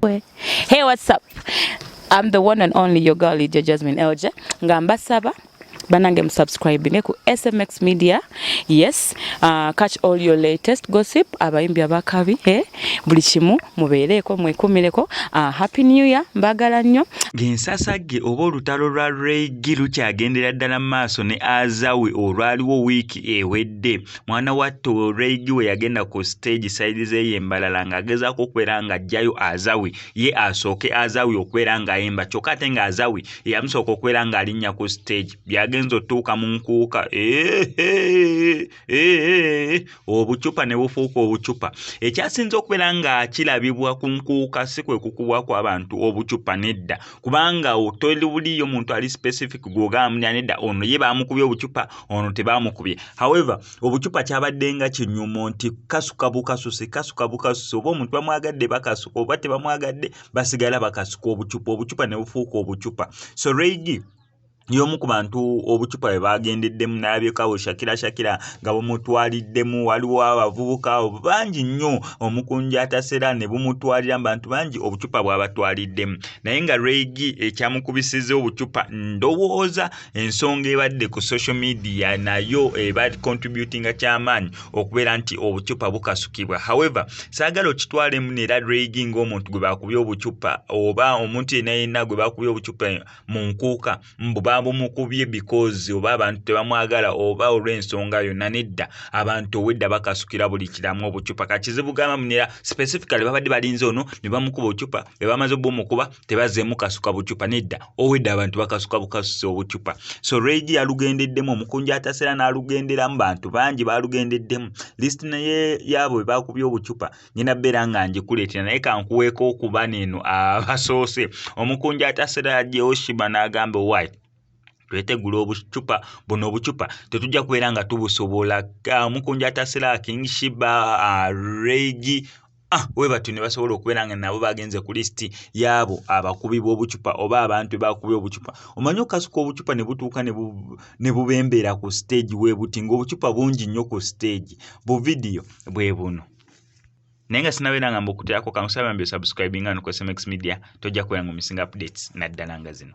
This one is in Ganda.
Hey, what's up? I'm the one and only your girl, Lydia Jasmine Elje. Ngamba saba. Banange subscribe ku SMX Media. Yes, catch all your latest gossip abayimbi abakabi buli kimu mubeereko mwekumireko. Happy New Year mbagala nnyo. Gensasagge oba olutalo lwa Reggae lukyagendera ddala maaso ne Azawe olwaliwo wiiki ewedde. Mwana watto Reggae we yagenda ku stage side ze yembalala ng'agezaako okubeera ng'ajjayo Azawe ye asooke Azawe okubeera ng'ayimba kyokka ate nga Azawe yamusooka okubeera ng'alinnya ku stage byagenza otuuka mu Nkuka Obuchupa ne bufuuka Obuchupa. Ekyasinze okubeera nga kirabibwa ku Nkuka si kwe kukubwa kw'abantu Obuchupa nedda kubanga otoli buliyo omuntu ali specific gw'ogamba nedda ono ye baamukubye Obuchupa ono tebaamukubye. However Obuchupa kyabadde nga kinyumo nti kasuka Bwasusse oba omuntu bamwagadde bakasuka oba tebamwagadde basigala bakasuka Obuchupa ne bufuuka Obuchupa. So Reggae y'omu ku bantu Obuchupa bwe bagendeddemu n'abyekawo Shakira nga bumutwaliddemu waliwo abavubuka bangi nnyo Omukunjja Atasea ne bumutwalira bantu bangi Obuchupa bw'abatwaliddemu naye nga Reggae ekyamukubisiza Obuchupa ndowooza ensonga ebadde ku social media nayo eba contributing kyamaanyi okubeera nti Obuchupa bukasukibwa. However saagala okitwalemu n'era Reggae ng'omuntu gwe bakubye Obuchupa oba omuntu yenna gwe bakubye Obuchupa mu Nkuka bumukubye because oba abantu tebamwagala oba olw'ensonga yonna nedda abantu owedda bakasukira buli kiramu Obuchupa kakizibu gamba munera specifically babadde balinze ono ne bamukuba Obuchupa be bamaze obumukuba tebazeemu kasuka Buchupa nedda owedda abantu bakasuka bukasusse Obuchupa. So Reggae alugendeddemu Omukunjja Atasea n'alugenderamu bantu bangi balugendeddemu list naye yabo bakubye Obuchupa nyina beera nga njikuleetera naye kankuweeko okuba n'eno abasoose. Omukunjja Atasea ajjewo Sheebah n'agamba white twetegula Obuchupa buno Obuchupa tetujja kubeera nga tubusobola. Omukunjja Atasea King Sheebah Reggae webatu ne basobola okubeera nga nabo bagenze ku listi yabo abakubi b'Obuchupa oba abantu bakubye Obuchupa. Omanyi okasuka Obuchupa ne butuuka ne bubembeera ku stage webuti ng'Obuchupa bungi nnyo ku stage bu video bwe buno. Naye nga sinabeera nga mbukuteerako kamusaba mbe subscribing ku SMX Media tojja kubeera nga omisinga updates naddala nga zino.